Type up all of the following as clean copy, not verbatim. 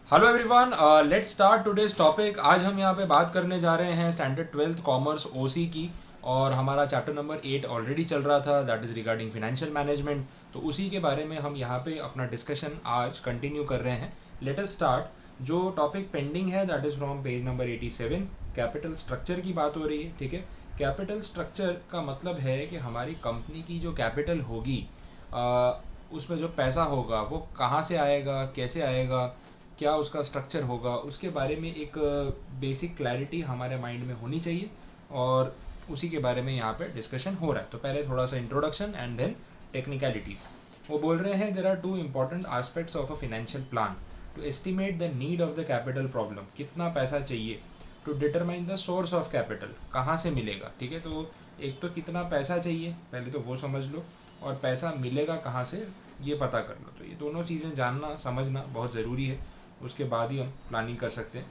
Hello everyone, let's start today's topic. आज हम यहाँ पे बात करने जा रहे हैं स्टैंडर्ड 12th कॉमर्स ओसी की। और हमारा चैप्टर नंबर 8 ऑलरेडी चल रहा था, that is regarding financial management. तो उसी के बारे में हम यहाँ पे अपना डिस्कशन आज कंटिन्यू कर रहे हैं। Let us start. जो टॉपिक पेंडिंग है that is from page number 87। Capital structure की बात हो रही है, ठीक है। कैपिटल स्ट्रक्चर का मतलब है कि हमारी कंपनी की जो कैपिटल होगी, उसमें जो पैसा होगा वो कहाँ से आएगा, कैसे आएगा, क्या उसका स्ट्रक्चर होगा, उसके बारे में एक बेसिक क्लैरिटी हमारे माइंड में होनी चाहिए। और उसी के बारे में यहाँ पे डिस्कशन हो रहा है। तो पहले थोड़ा सा इंट्रोडक्शन एंड देन टेक्निकलिटीज़। वो बोल रहे हैं there are two important aspects of a financial plan to estimate the need of the capital problem. कितना पैसा चाहिए, to determine the source of capital, कहाँ से मिलेगा, ठीक है। तो एक तो कितना पैसा चाहिए, पहले तो वो समझ लो, और पैसा मिलेगा कहाँ से ये पता कर लो। तो ये दोनों चीज़ें जानना समझना बहुत ज़रूरी है, उसके बाद ही हम प्लानिंग कर सकते हैं।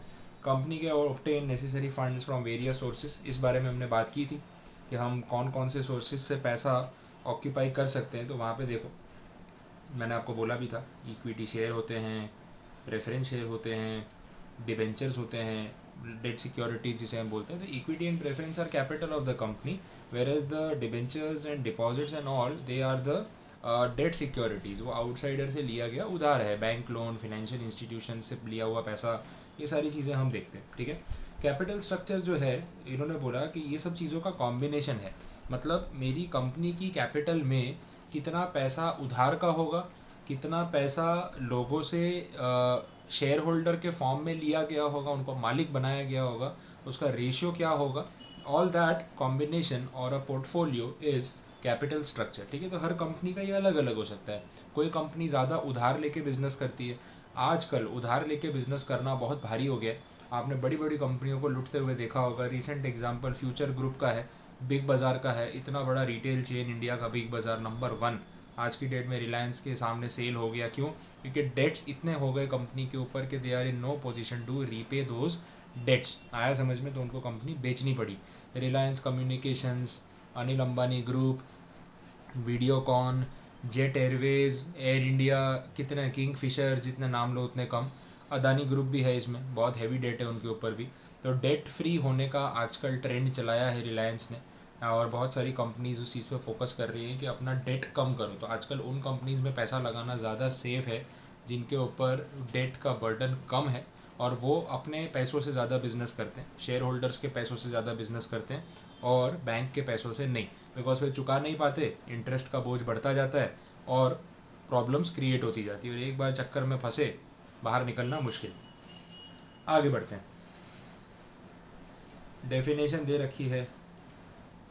कंपनी के और obtain necessary funds from various sources, इस बारे में हमने बात की थी कि हम कौन कौन से सोर्सेज से पैसा ऑक्यूपाई कर सकते हैं। तो वहाँ पे देखो, मैंने आपको बोला भी था, इक्विटी शेयर होते हैं, प्रेफरेंस शेयर होते हैं, डिबेंचर्स होते हैं, डेट सिक्योरिटीज जिसे हम बोलते हैं। तो equity and preference are capital of the company, whereas the debentures and deposits and all they are the debt securities. वो आउटसाइडर से लिया गया उधार है, बैंक लोन, फाइनेंशियल इंस्टीट्यूशन से लिया हुआ पैसा, ये सारी चीज़ें हम देखते हैं, ठीक है। कैपिटल स्ट्रक्चर जो है, इन्होंने बोला कि ये सब चीज़ों का कॉम्बिनेशन है। मतलब मेरी कंपनी की कैपिटल में कितना पैसा उधार का होगा, कितना पैसा लोगों से शेयर होल्डर के फॉर्म में लिया गया होगा, उनको मालिक बनाया गया होगा, उसका रेशियो क्या होगा, ऑल दैट कॉम्बिनेशन और a portfolio is capital structure, ठीक है। तो हर कंपनी का ये अलग अलग हो सकता है। कोई कंपनी ज़्यादा उधार लेके बिजनेस करती है। आजकल उधार लेके बिजनेस करना बहुत भारी हो गया है। आपने बड़ी बड़ी कंपनियों को लुटते हुए देखा होगा। रिसेंट एग्जांपल फ्यूचर ग्रुप का है, बिग बाज़ार का है। इतना बड़ा रिटेल चेन इंडिया का बिग बाज़ार नंबर 1 आज की डेट में रिलायंस के सामने सेल हो गया। क्यों? क्योंकि डेट्स इतने हो गए कंपनी के ऊपर कि they are in no position to repay those debts. आया समझ में? तो उनको कंपनी बेचनी पड़ी। Reliance communications, Anil Ambani group, Videocon, Jet Airways, Air India, कितने किंग फिशर, जितने नाम लो उतने कम। अदानी ग्रुप भी है इसमें, बहुत हैवी डेट है उनके ऊपर भी। तो डेट फ्री होने का आजकल ट्रेंड चलाया है रिलायंस ने, और बहुत सारी कंपनीज उस चीज़ पे फोकस कर रही है कि अपना डेट कम करो। तो आजकल उन कंपनीज में पैसा लगाना ज़्यादा सेफ है जिनके ऊपर डेट का बर्डन कम है, और वो अपने पैसों से ज़्यादा बिजनेस करते हैं, शेयर होल्डर्स के पैसों से ज़्यादा बिजनेस करते हैं, और बैंक के पैसों से नहीं। बिकॉज वे चुका नहीं पाते, इंटरेस्ट का बोझ बढ़ता जाता है और प्रॉब्लम्स क्रिएट होती जाती है, और एक बार चक्कर में फंसे बाहर निकलना मुश्किल। आगे बढ़ते हैं। डेफिनेशन दे रखी है,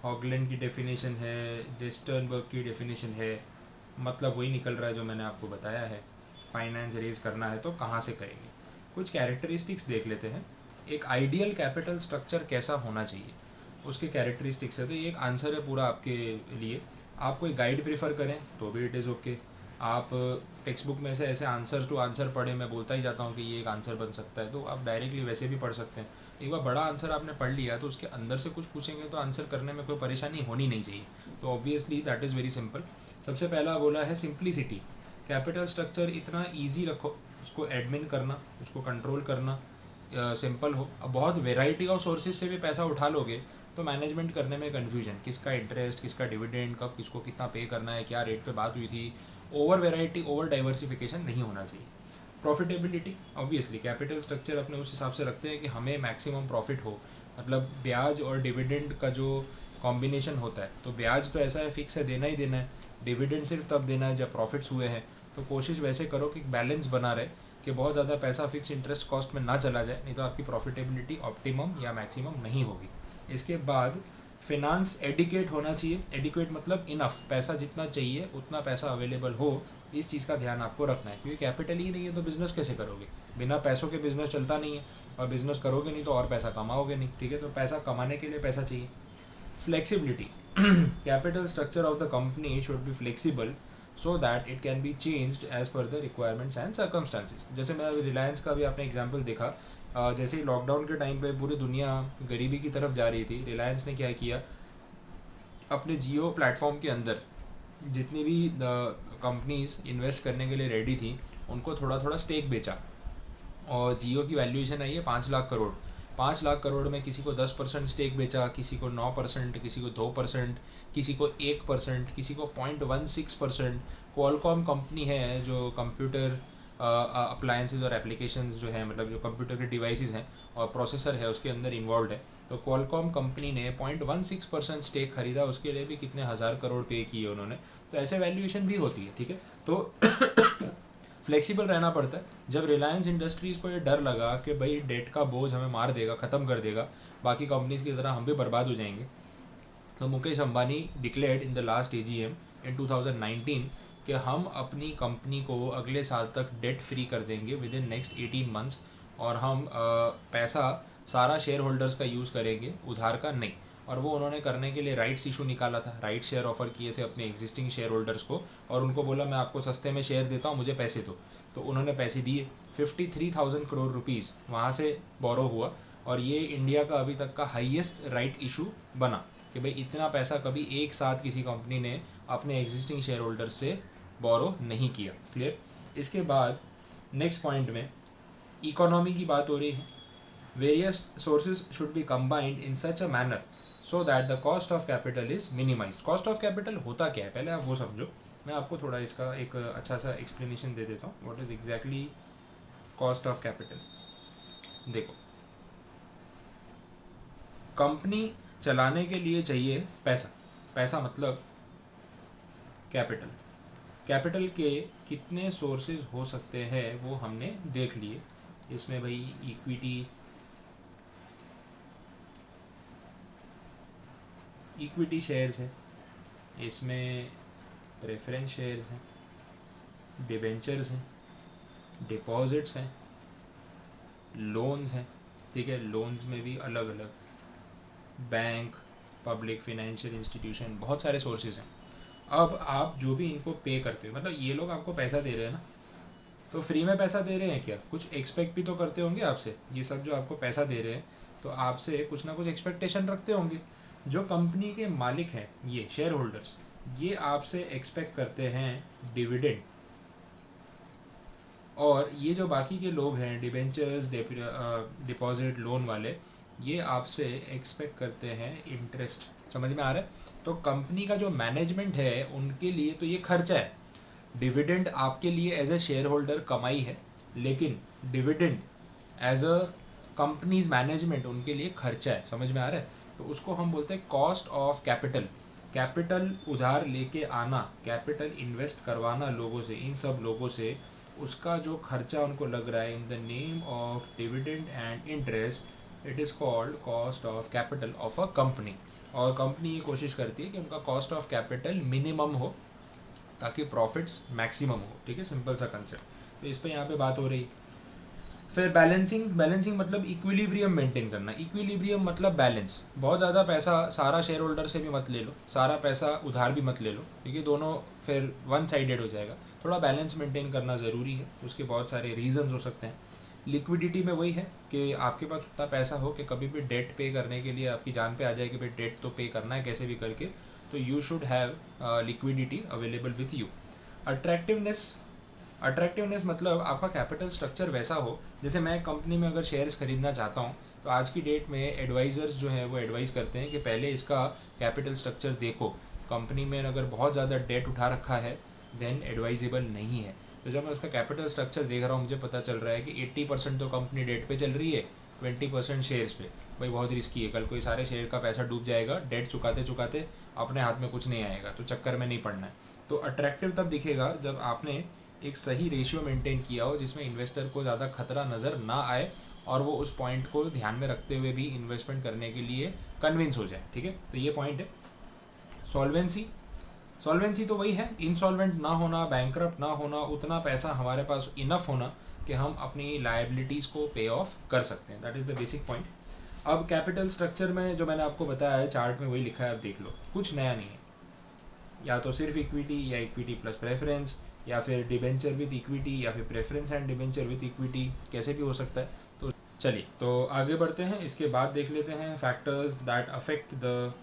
हॉगलैंड की डेफिनेशन है, जेस्टर्नबर्ग की डेफिनेशन है। मतलब वही निकल रहा है जो मैंने आपको बताया है। फाइनेंस रेज करना है तो कहाँ से करेंगे। कुछ कैरेक्टरिस्टिक्स देख लेते हैं। एक आइडियल कैपिटल स्ट्रक्चर कैसा होना चाहिए, उसके कैरेक्टरिस्टिक्स है। तो ये एक आंसर है पूरा आपके लिए। आप कोई गाइड प्रेफर करें तो भी इट इज़ ओके। आप टेक्स्ट बुक में से ऐसे आंसर टू आंसर पढ़े, मैं बोलता ही जाता हूँ कि ये एक आंसर बन सकता है, तो आप डायरेक्टली वैसे भी पढ़ सकते हैं। एक बार बड़ा आंसर आपने पढ़ लिया तो उसके अंदर से कुछ पूछेंगे तो आंसर करने में कोई परेशानी होनी नहीं चाहिए। तो obviously that is very simple. सबसे पहला बोला है सिंप्लिसिटी। कैपिटल स्ट्रक्चर इतना ईजी रखो, उसको एडमिन करना, उसको कंट्रोल करना सिंपल हो। अब बहुत वेराइटी ऑफ सोर्सेज से भी पैसा उठा लोगे तो मैनेजमेंट करने में कन्फ्यूजन, किसका इंटरेस्ट, किसका डिविडेंड, कब किसको कितना पे करना है, क्या रेट पे बात हुई थी। ओवर वेराइटी, ओवर डाइवर्सिफिकेशन नहीं होना चाहिए। प्रॉफिटेबिलिटी, ऑब्वियसली कैपिटल स्ट्रक्चर अपने उस हिसाब से रखते हैं कि हमें मैक्सिमम प्रॉफिट हो। मतलब ब्याज और डिविडेंड का जो कॉम्बिनेशन होता है, तो ब्याज तो ऐसा है फिक्स है, देना ही देना है। डिविडेंड सिर्फ तब देना है जब प्रॉफिट्स हुए हैं। तो कोशिश वैसे करो कि बैलेंस बना रहे, कि बहुत ज़्यादा पैसा फिक्स इंटरेस्ट कॉस्ट में ना चला जाए, नहीं तो आपकी प्रॉफिटेबिलिटी ऑप्टिमम या मैक्सिमम नहीं होगी। इसके बाद फिनांस एडिकेट होना चाहिए। एडिक्वेट मतलब इनफ, पैसा जितना चाहिए उतना पैसा अवेलेबल हो। इस चीज़ का ध्यान आपको रखना है, क्योंकि कैपिटल ही नहीं है तो बिजनेस कैसे करोगे। बिना पैसों के बिजनेस चलता नहीं है, और बिजनेस करोगे नहीं तो और पैसा कमाओगे नहीं, ठीक है। तो पैसा कमाने के लिए पैसा चाहिए। Flexibility, capital structure of the company should be flexible so that it can be changed as per the requirements and circumstances. जैसे मैं रिलायंस का भी आपने एग्जांपल देखा, जैसे ही लॉकडाउन के टाइम पे पूरी दुनिया गरीबी की तरफ जा रही थी, रिलायंस ने क्या किया, अपने जियो प्लेटफॉर्म के अंदर जितनी भी कंपनीज इन्वेस्ट करने के लिए रेडी थी, उनको थोड़ा थोड़ा स्टेक बेचा। और जियो की वैल्यूएशन आई है 5 लाख करोड़। 5 लाख करोड़ में किसी को 10% स्टेक बेचा, किसी को 9%, किसी को 2%, किसी को 1%, किसी को 0.16%। क्वालकॉम कंपनी है जो कंप्यूटर अप्लायंसेज और एप्लीकेशंस जो है, मतलब जो कंप्यूटर के डिवाइसेस हैं और प्रोसेसर है उसके अंदर इन्वॉल्व है, तो क्वालकॉम कंपनी ने 0.16% स्टेक खरीदा, उसके लिए भी कितने हज़ार करोड़ पे किए उन्होंने। तो ऐसे वैल्यूएशन भी होती है, ठीक है। तो फ्लेक्सिबल रहना पड़ता है। जब रिलायंस इंडस्ट्रीज़ को ये डर लगा कि भाई डेट का बोझ हमें मार देगा, ख़त्म कर देगा, बाकी कंपनीज की तरह हम भी बर्बाद हो जाएंगे, तो Mukesh Ambani declared in the last AGM इन 2019 कि हम अपनी कंपनी को अगले साल तक डेट फ्री कर देंगे विद इन नेक्स्ट 18 मंथ्स, और हम पैसा सारा शेयर होल्डर्स का यूज़ करेंगे, उधार का नहीं। और वो उन्होंने करने के लिए राइट्स इशू निकाला था, राइट शेयर ऑफर किए थे अपने एग्जिस्टिंग शेयर होल्डर्स को, और उनको बोला मैं आपको सस्ते में शेयर देता हूँ, मुझे पैसे दो। तो उन्होंने पैसे दिए, 53,000 करोड़ रुपीज़ वहाँ से बोरो हुआ, और ये इंडिया का अभी तक का हाईएस्ट राइट इशू बना कि भाई इतना पैसा कभी एक साथ किसी कंपनी ने अपने एग्जिस्टिंग शेयर होल्डर्स से बोरो नहीं किया। क्लियर। इसके बाद नेक्स्ट पॉइंट में इकोनॉमी की बात हो रही है। Various sources should be combined in such a manner so that the cost of capital is minimised. Cost of capital होता क्या है, पहले आप वो समझो। मैं आपको थोड़ा इसका एक अच्छा सा एक्सप्लेनेशन दे देता हूँ, what is exactly cost of capital. देखो, कंपनी चलाने के लिए चाहिए पैसा, पैसा मतलब कैपिटल। कैपिटल के कितने सोर्सेज हो सकते हैं वो हमने देख लिए। इसमें भाई इक्विटी शेयर्स है, इसमें प्रेफरेंस शेयर्स हैं, डिबेंचर्स हैं, डिपॉजिट्स हैं, लोन्स हैं, ठीक है। लोन्स में भी अलग अलग बैंक, पब्लिक फाइनेंशियल इंस्टीट्यूशन, बहुत सारे सोर्सेज हैं। अब आप जो भी इनको पे करते हो, मतलब ये लोग आपको पैसा दे रहे हैं ना, तो फ्री में पैसा दे रहे हैं क्या, कुछ एक्सपेक्ट भी तो करते होंगे आपसे। ये सब जो आपको पैसा दे रहे हैं तो आपसे कुछ ना कुछ एक्सपेक्टेशन रखते होंगे। जो कंपनी के मालिक हैं, ये शेयर होल्डर्स, ये आपसे एक्सपेक्ट करते हैं डिविडेंड। और ये जो बाकी के लोग हैं, डिबेंचर्स, डिपॉजिट, लोन वाले, ये आपसे एक्सपेक्ट करते हैं इंटरेस्ट। समझ में आ रहा है। तो कंपनी का जो मैनेजमेंट है उनके लिए तो ये खर्चा है। डिविडेंड आपके लिए एज ए शेयर होल्डर कमाई है, लेकिन dividend as a company's management उनके लिए खर्चा है। समझ में आ रहा है। तो उसको हम बोलते हैं कॉस्ट ऑफ कैपिटल। कैपिटल उधार लेके आना, कैपिटल इन्वेस्ट करवाना लोगों से, इन सब लोगों से, उसका जो खर्चा उनको लग रहा है in the name of dividend and interest, it is called cost of capital of a company. और कंपनी ये कोशिश करती है कि उनका कॉस्ट ऑफ कैपिटल मिनिमम हो ताकि प्रॉफिट्स मैक्सिमम हो, ठीक है। सिंपल सा कंसेप्ट। तो इस पर यहाँ पे बात हो रही। फिर बैलेंसिंग मतलब इक्विलिब्रियम मेंटेन करना। इक्विलिब्रियम मतलब बैलेंस। बहुत ज़्यादा पैसा सारा शेयर होल्डर से भी मत ले लो, सारा पैसा उधार भी मत ले लो, क्योंकि दोनों फिर वन साइडेड हो जाएगा। थोड़ा बैलेंस मेंटेन करना ज़रूरी है। उसके बहुत सारे रीजंस हो सकते हैं। लिक्विडिटी में वही है कि आपके पास उतना पैसा हो कि कभी भी डेट पे करने के लिए आपकी जान पे आ जाए कि भाई डेट तो पे करना है कैसे भी करके, तो you should have liquidity available with you. Attractiveness मतलब आपका कैपिटल स्ट्रक्चर वैसा हो, जैसे मैं कंपनी में अगर शेयर्स खरीदना चाहता हूँ तो आज की डेट में एडवाइज़र्स जो हैं वो एडवाइस करते हैं कि पहले इसका कैपिटल स्ट्रक्चर देखो। कंपनी में अगर बहुत ज़्यादा डेट उठा रखा है देन एडवाइजेबल नहीं है। तो जब मैं उसका कैपिटल स्ट्रक्चर देख रहा हूँ, मुझे पता चल रहा है कि 80% तो कंपनी डेट पे चल रही है, 20% शेयर्स पे, भाई बहुत रिस्की है। कल कोई सारे शेयर का पैसा डूब जाएगा, डेट चुकाते चुकाते अपने हाथ में कुछ नहीं आएगा, तो चक्कर में नहीं पड़ना है। तो अट्रैक्टिव तब दिखेगा जब आपने एक सही रेशियो मेंटेन किया हो जिसमें इन्वेस्टर को ज़्यादा खतरा नज़र ना आए और वो उस पॉइंट को ध्यान में रखते हुए भी इन्वेस्टमेंट करने के लिए कन्विंस हो जाए, ठीक है। तो ये पॉइंट है। सॉल्वेंसी तो वही है, इंसॉल्वेंट ना होना, बैंकरप्ट ना होना, उतना पैसा हमारे पास इनफ होना कि हम अपनी लायबिलिटीज़ को पे ऑफ कर सकते हैं। That is the basic point. अब कैपिटल स्ट्रक्चर में जो मैंने आपको बताया है चार्ट में वही लिखा है, अब देख लो, कुछ नया नहीं है। या तो सिर्फ इक्विटी या इक्विटी प्लस प्रेफरेंस, या फिर डिबेंचर विद इक्विटी, या फिर preference and debenture with equity, कैसे भी हो सकता है। तो चलिए तो आगे बढ़ते हैं। इसके बाद देख लेते हैं factors that affect the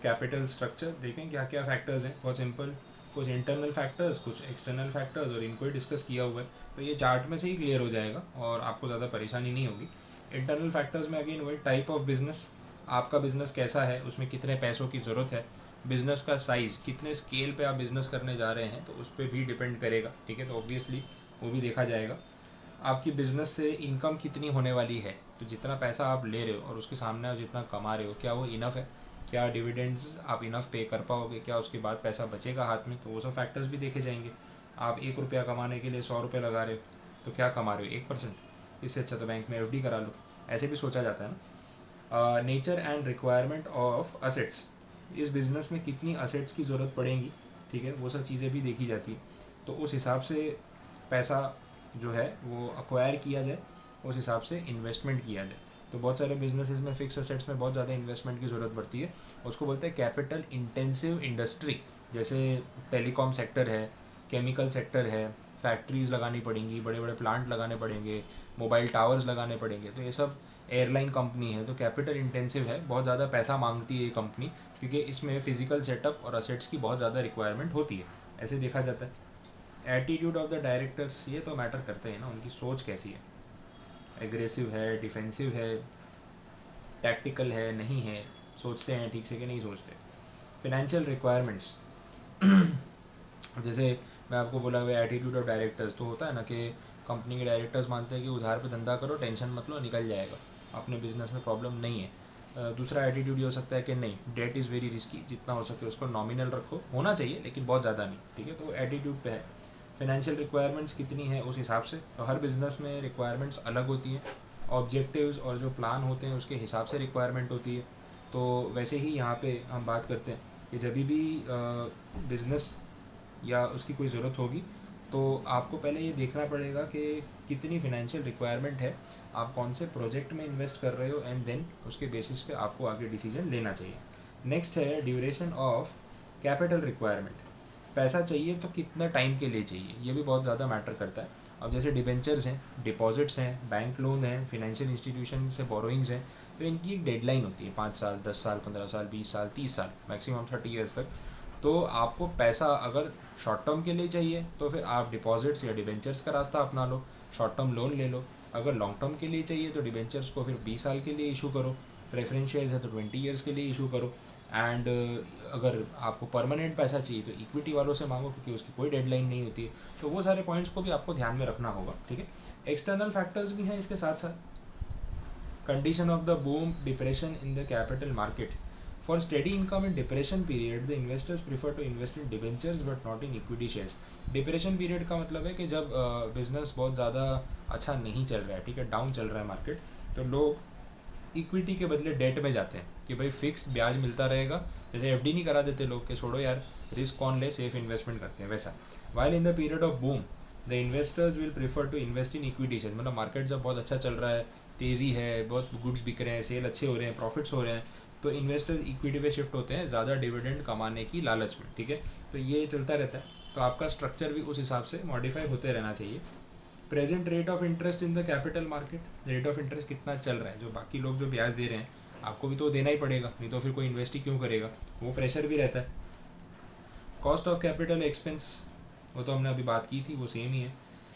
capital structure. देखें क्या क्या फैक्टर्स हैं। बहुत सिंपल, कुछ इंटरनल फैक्टर्स, कुछ एक्सटर्नल फैक्टर्स, और इनको ही डिस्कस किया हुआ है। तो ये चार्ट में से ही क्लियर हो जाएगा और आपको ज़्यादा परेशानी नहीं होगी। इंटरनल फैक्टर्स में अगेन वही टाइप ऑफ बिजनेस, आपका बिजनेस कैसा है, उसमें कितने पैसों की ज़रूरत है, बिजनेस का साइज़, कितने स्केल पे आप बिजनेस करने जा रहे हैं, तो उस पर भी डिपेंड करेगा, ठीक है। तो ऑब्वियसली वो भी देखा जाएगा। आपकी बिजनेस से इनकम कितनी होने वाली है, तो जितना पैसा आप ले रहे हो और उसके सामने आप जितना कमा रहे हो, क्या वो इनफ है, क्या डिविडेंड्स आप इनफ पे कर पाओगे, क्या उसके बाद पैसा बचेगा हाथ में, तो वो सब फैक्टर्स भी देखे जाएंगे। आप 1 रुपया कमाने के लिए 100 रुपये लगा रहे हो, तो क्या कमा रहे हो, 1%, इससे अच्छा तो बैंक में FD करा लो, ऐसे भी सोचा जाता है ना। Nature and requirement of assets, इस बिज़नेस में कितनी असेट्स की ज़रूरत पड़ेगी, ठीक है, वो सब चीज़ें भी देखी जाती है। तो उस हिसाब से पैसा जो है वो अक्वायर किया जाए, उस हिसाब से इन्वेस्टमेंट किया जाए। तो बहुत सारे बिजनेसेस में फिक्स असेट्स में बहुत ज़्यादा इन्वेस्टमेंट की ज़रूरत पड़ती है, उसको बोलते हैं कैपिटल इंटेंसिव इंडस्ट्री। जैसे टेलीकॉम सेक्टर है, केमिकल सेक्टर है, फैक्ट्रीज़ लगानी पड़ेंगी, बड़े बड़े प्लांट लगाने पड़ेंगे, मोबाइल टावर्स लगाने पड़ेंगे। तो ये सब एयरलाइन कंपनी है, तो कैपिटल इंटेंसिव है, बहुत ज़्यादा पैसा मांगती है ये कंपनी, क्योंकि इसमें फिजिकल सेटअप और असेट्स की बहुत ज़्यादा रिक्वायरमेंट होती है, ऐसे देखा जाता है। एटीट्यूड ऑफ द डायरेक्टर्स, ये तो मैटर करते हैं ना, उनकी सोच कैसी है, एग्रेसिव है, डिफेंसिव है, टैक्टिकल है, नहीं है, सोचते हैं ठीक से कि नहीं सोचते। फिनेंशियल रिक्वायरमेंट्स, जैसे मैं आपको बोला हुआ एटीट्यूड ऑफ डायरेक्टर्स, तो होता है ना कि कंपनी के डायरेक्टर्स मानते हैं कि उधार पे धंधा करो, टेंशन मत लो, निकल जाएगा, अपने बिजनेस में प्रॉब्लम नहीं है। दूसरा एटीट्यूड ये हो सकता है कि नहीं, डेट इज़ वेरी रिस्की, जितना हो सके उसको नॉमिनल रखो, होना चाहिए लेकिन बहुत ज़्यादा नहीं, ठीक है। तो एटीट्यूड पे है। फिनेंशियल रिक्वायरमेंट्स कितनी है उस हिसाब से, तो हर बिज़नेस में रिक्वायरमेंट्स अलग होती हैं, ऑब्जेक्टिव्स और जो प्लान होते हैं उसके हिसाब से रिक्वायरमेंट होती है। तो वैसे ही यहाँ पे हम बात करते हैं कि जब भी बिज़नेस या उसकी कोई ज़रूरत होगी, तो आपको पहले ये देखना पड़ेगा कि कितनी फिनेंशियल रिक्वायरमेंट है, आप कौन से प्रोजेक्ट में इन्वेस्ट कर रहे हो, एंड देन उसके बेसिस पे आपको आगे डिसीजन लेना चाहिए। नेक्स्ट है ड्यूरेशन ऑफ कैपिटल रिक्वायरमेंट, पैसा चाहिए तो कितना टाइम के लिए चाहिए, ये भी बहुत ज़्यादा मैटर करता है। अब जैसे डिबेंचर्स हैं, डिपॉजिट्स हैं, बैंक लोन हैं, फिनेंशियल इंस्टीट्यूशन से बोरोइंग्स हैं, तो इनकी एक डेडलाइन होती है, 5 साल, 10 साल, 15 साल, 20 साल, 30 साल, मैक्सिमम 30 ईयर्स तक। तो आपको पैसा अगर शॉर्ट टर्म के लिए चाहिए तो फिर आप डिपॉजिट्स या डिबेंचर्स का रास्ता अपना लो, शॉर्ट टर्म लोन ले लो। अगर लॉन्ग टर्म के लिए चाहिए तो डिबेंचर्स को फिर 20 साल के लिए इशू करो, प्रेफरेंस शेयर्स है तो 20 ईयर्स के लिए इशू करो। एंड अगर आपको परमानेंट पैसा चाहिए तो इक्विटी वालों से मांगो, क्योंकि उसकी कोई डेडलाइन नहीं होती है। तो वो सारे पॉइंट्स को भी आपको ध्यान में रखना होगा, ठीक है। एक्सटर्नल फैक्टर्स भी हैं इसके साथ साथ, condition of the boom depression in the capital market, for steady income in depression period the investors prefer to invest in debentures but not in equity shares. Depression period का मतलब है कि जब बिजनेस बहुत ज़्यादा अच्छा नहीं चल रहा है, ठीक है, डाउन चल रहा है मार्केट, तो लोग इक्विटी के बदले डेट में जाते हैं कि भाई फिक्स ब्याज मिलता रहेगा। जैसे FD नहीं करा देते लोग कि छोड़ो यार, रिस्क कौन ले, सेफ इन्वेस्टमेंट करते हैं, वैसा। While in the period of boom the investors will prefer to invest in equity shares, मतलब मार्केट जब बहुत अच्छा चल रहा है, तेज़ी है, बहुत गुड्स बिक रहे हैं, सेल अच्छे हो रहे हैं, प्रॉफिट्स हो रहे हैं, तो इन्वेस्टर्स इक्विटी पे शिफ्ट होते हैं ज़्यादा डिविडेंड कमाने की लालच में, ठीक है। तो ये चलता रहता है, तो आपका स्ट्रक्चर भी उस हिसाब से मॉडिफाई होते रहना चाहिए। Present rate of interest in the capital market, rate of interest कितना चल रहा है, जो बाकी लोग जो ब्याज दे रहे हैं आपको भी तो देना ही पड़ेगा, नहीं तो फिर कोई इन्वेस्ट ही क्यों करेगा, वो प्रेशर भी रहता है। कॉस्ट ऑफ कैपिटल एक्सपेंस, वो तो हमने अभी बात की थी, वो सेम ही है।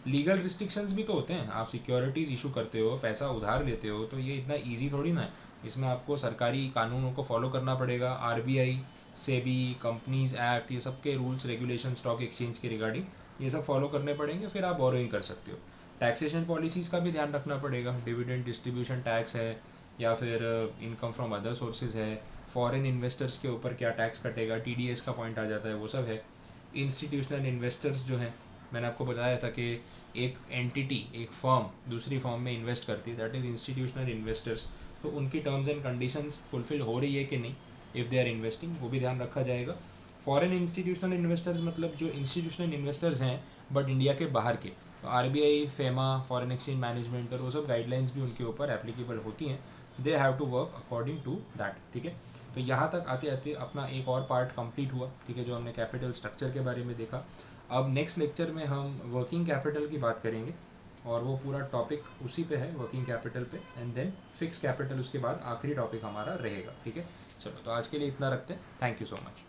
लीगल रिस्ट्रिक्शंस भी तो होते हैं, आप सिक्योरिटीज़ इशू करते हो, पैसा उधार लेते हो, तो ये इतना ईजी थोड़ी ना है, इसमें आपको सरकारी कानूनों को फॉलो करना पड़ेगा, RBI, सेबी, कंपनीज एक्ट, ये सब के रूल्स रेगुलेशन स्टॉक एक्सचेंज के रिगार्डिंग, ये सब फॉलो करने पड़ेंगे, फिर आप बोरोइंग कर सकते हो। टैक्सेशन पॉलिसीज़ का भी ध्यान रखना पड़ेगा, डिविडेंड डिस्ट्रीब्यूशन टैक्स है, या फिर इनकम फ्रॉम अदर सोर्सेज है, फॉरेन इन्वेस्टर्स के ऊपर क्या टैक्स कटेगा, TDS का पॉइंट आ जाता है, वो सब है। इंस्टीट्यूशनल इन्वेस्टर्स जो हैं, मैंने आपको बताया था कि एक एंटिटी, एक फर्म दूसरी फर्म में इन्वेस्ट करती है, दैट इज़ इंस्टीट्यूशनल इन्वेस्टर्स, तो उनकी टर्म्स एंड कंडीशंस फुलफिल हो रही है कि नहीं, इफ़ दे आर इन्वेस्टिंग, वो भी ध्यान रखा जाएगा। फॉरेन इंस्टीट्यूशनल इन्वेस्टर्स मतलब जो इंस्टीट्यूशनल इन्वेस्टर्स हैं बट इंडिया के बाहर के, तो RBI, FEMA, foreign exchange management और वो सब गाइडलाइंस भी उनके ऊपर एप्लीकेबल होती हैं, they have to work according to that, ठीक है। तो यहाँ तक आते आते अपना एक और पार्ट कंप्लीट हुआ, ठीक है, जो हमने कैपिटल स्ट्रक्चर के बारे में देखा। अब नेक्स्ट लेक्चर में हम वर्किंग कैपिटल की बात करेंगे, और वो पूरा टॉपिक उसी पे है, वर्किंग कैपिटल पे, एंड देन फिक्स कैपिटल उसके बाद आखिरी टॉपिक हमारा रहेगा, ठीक है। चलो, तो आज के लिए इतना रखते हैं, थैंक यू सो मच।